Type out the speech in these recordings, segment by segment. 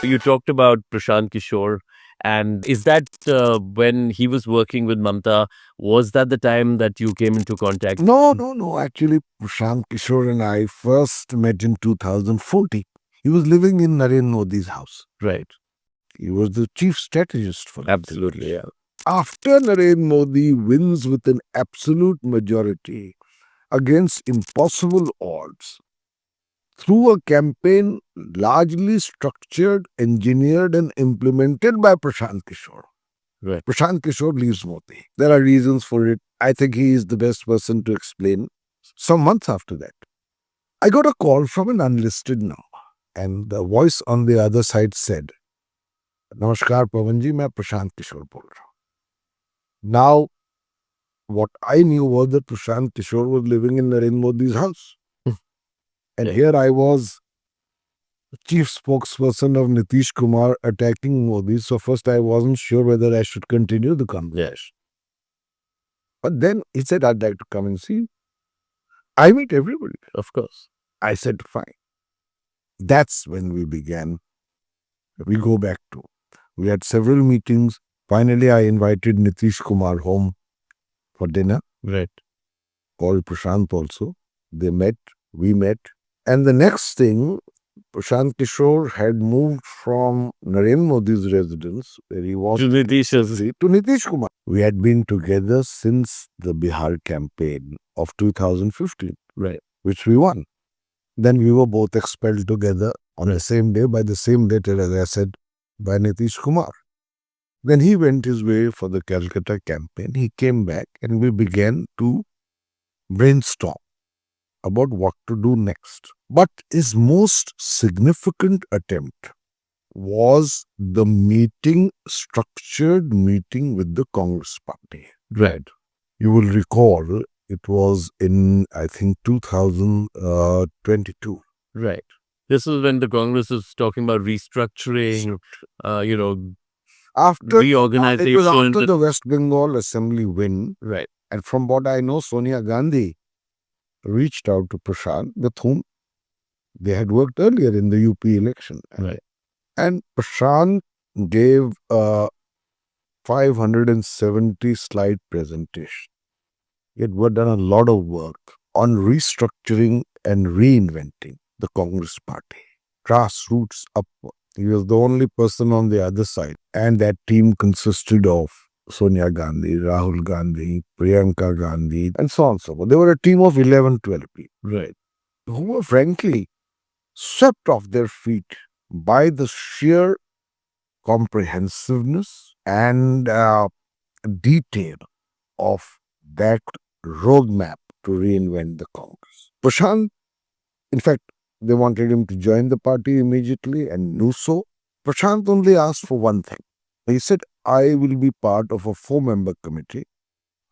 You talked about Prashant Kishore. And is that when he was working with Mamata, was that the time that you came into contact? No. Actually, Prashant Kishore and I first met in 2014. He was living in Narendra Modi's house. Right. He was the chief strategist for Absolutely, yeah. After Narendra Modi wins with an absolute majority against impossible odds, through a campaign largely structured, engineered, and implemented by Prashant Kishore. Right. Prashant Kishore leaves Modi. There are reasons for it. I think he is the best person to explain. Some months after that, I got a call from an unlisted number, and the voice on the other side said, "Namaskar, Pavan ji, मैं प्रशांत किशोर बोल रहा हूँ." Now, what I knew was that Prashant Kishore was living in Narendra Modi's house. And Yeah. here I was, the chief spokesperson of Nitish Kumar, attacking Modi. So first I wasn't sure whether I should continue the conversation. But then he said, "I'd like to come and see you." I meet everybody. Of course. I said, "Fine." That's when we began. We go back to. We had several meetings. Finally, I invited Nitish Kumar home for dinner. Right. Called Prashant also. They met. We met. And the next thing, Prashant Kishore had moved from Narendra Modi's residence, where he was, To Nitish's. to Nitish Kumar. We had been together since the Bihar campaign of 2015, Right. which we won. Then we were both expelled together on the same day by the same letter, as I said, by Nitish Kumar. Then he went his way for the Calcutta campaign. He came back and we began to brainstorm about what to do next. But his most significant attempt was the structured meeting with the Congress party. Right. You will recall it was in, I think, 2022. Right. This is when the Congress is talking about restructuring, After reorganization. it was after the West Bengal Assembly win. Right. And from what I know, Sonia Gandhi reached out to Prashant, with whom they had worked earlier in the UP election. Right. And Prashant gave a 570 slide presentation. He had done a lot of work on restructuring and reinventing the Congress party, grassroots upward. He was the only person on the other side. And that team consisted of Sonia Gandhi, Rahul Gandhi, Priyanka Gandhi, and so on and so forth. They were a team of 11, 12 people. Right. Who were frankly swept off their feet by the sheer comprehensiveness and detail of that roadmap to reinvent the Congress. Prashant, in fact, they wanted him to join the party immediately and knew so. Prashant only asked for one thing. He said, "I will be part of a 4-member committee.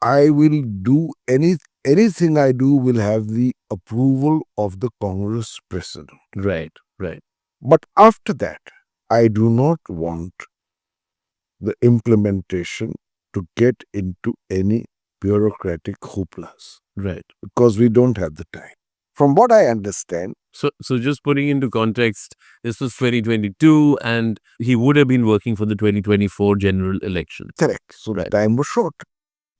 I will do anything I do will have the approval of the Congress president. Right. Right. But after that, I do not want the implementation to get into any bureaucratic hooplas." Right. Because we don't have the time. From what I understand, So just putting into context, this was 2022, and he would have been working for the 2024 general election. correct. So the time was short.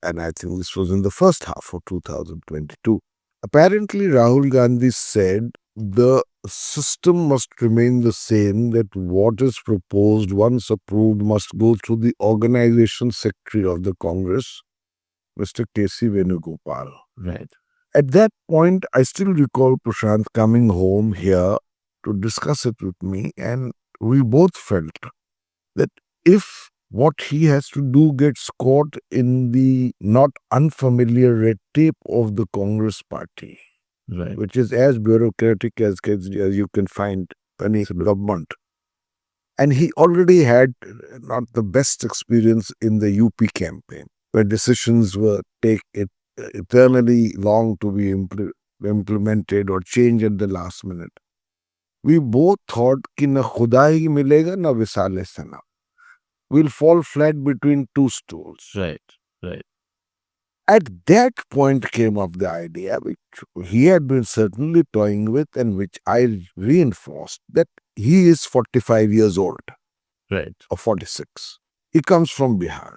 And I think this was in the first half of 2022. Apparently, Rahul Gandhi said the system must remain the same, that what is proposed, once approved, must go through the organization secretary of the Congress, Mr. K.C. Venugopal. Right. At that point, I still recall Prashant coming home here to discuss it with me, and we both felt that if what he has to do gets caught in the not unfamiliar red tape of the Congress party, Right. which is as bureaucratic as you can find any government. And he already had not the best experience in the UP campaign, where decisions were taken eternally long to be implemented or changed at the last minute. We both thought कि न खुदा ही मिलेगा न विसाले सना. We'll fall flat between two stools. Right. Right. At that point came up the idea, which he had been certainly toying with and which I reinforced, that he is 45 years old Right. or 46. He comes from Bihar.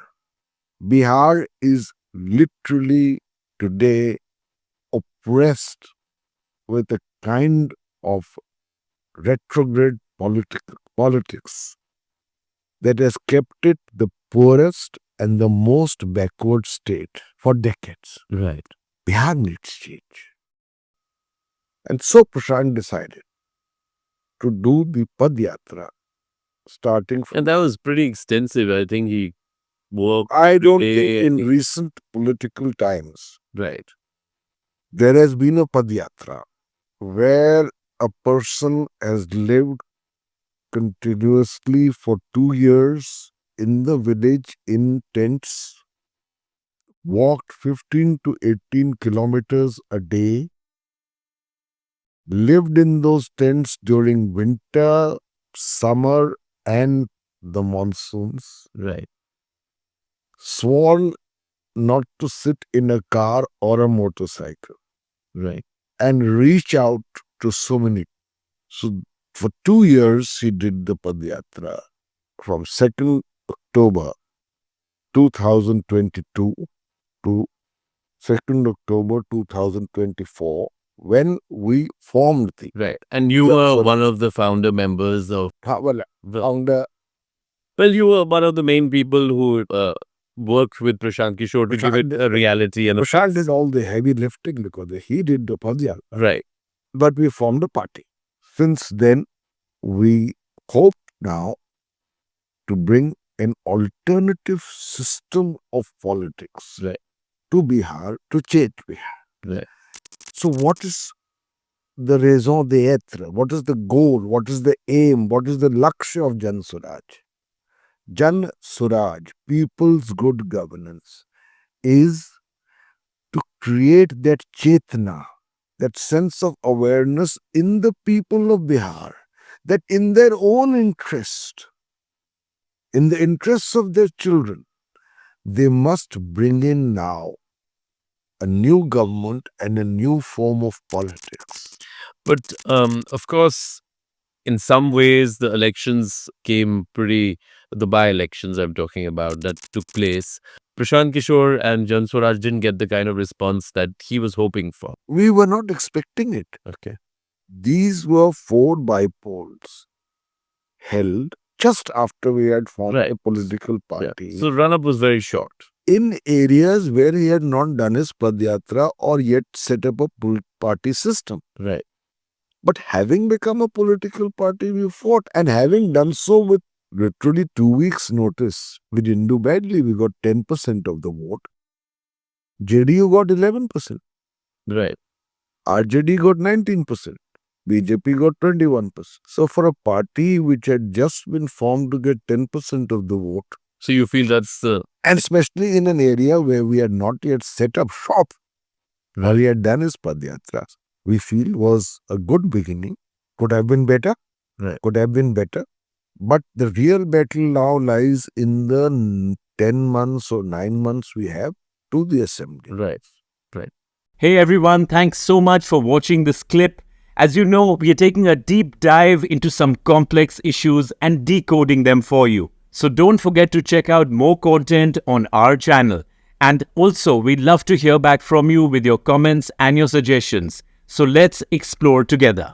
Bihar is literally today oppressed with a kind of retrograde politics that has kept it the poorest and the most backward state for decades. Right. Bihar needs change. And so Prashant decided to do the Padyatra starting from. And that was pretty extensive. I think he walked. I don't think day- in recent political times Right. there has been a Padyatra where a person has lived continuously for 2 years in the village in tents, walked 15 to 18 kilometers a day, lived in those tents during winter, summer, and the monsoons, Right. sworn not to sit in a car or a motorcycle, Right. and reach out to so many. So for 2 years, he did the Padyatra from 2nd October 2022 to 2nd October 2024 when we formed the Right. And you Jan were Swaraj. one of the founder members of. Well, Well, founder you were one of the main people who worked with Prashant Kishore to give it Prashant- a reality and a. Prashant did all the heavy lifting because he did the Padyatra. Right. But we formed a party. Since then, we hope now to bring an alternative system of politics Right. to Bihar, to change Bihar. Right. So what is the raison d'etre? What is the goal? What is the aim? What is the lakshya of Jan Suraj? Jan Suraj, people's good governance, is to create that chetna, that sense of awareness in the people of Bihar, that in their own interest, in the interests of their children, they must bring in now a new government and a new form of politics. But of course, in some ways, the elections came pretty. The by-elections I'm talking about that took place. Prashant Kishore and Jan Swaraj didn't get the kind of response that he was hoping for. We were not expecting it. Okay. These were 4 bypolls held just after we had formed Right. a political Yeah. party So run-up was very short. in areas where he had not done his Padyatra or yet set up a party system. Right. But having become a political party, we fought, and having done so with literally 2 weeks' notice, we didn't do badly. We got 10% of the vote. JDU got 11%. Right. RJD got 19%. BJP got 21%. So for a party which had just been formed to get 10% of the vote, So you feel that's the. and especially in an area where we had not yet set up shop, where we had done his Padyatra, we feel was a good beginning. Could have been better. Right. Could have been better. But the real battle now lies in the 10 months or 9 months we have to the assembly. Right. Right. Hey everyone, thanks so much for watching this clip. As you know, we are taking a deep dive into some complex issues and decoding them for you. So don't forget to check out more content on our channel. And also, we'd love to hear back from you with your comments and your suggestions. So let's explore together.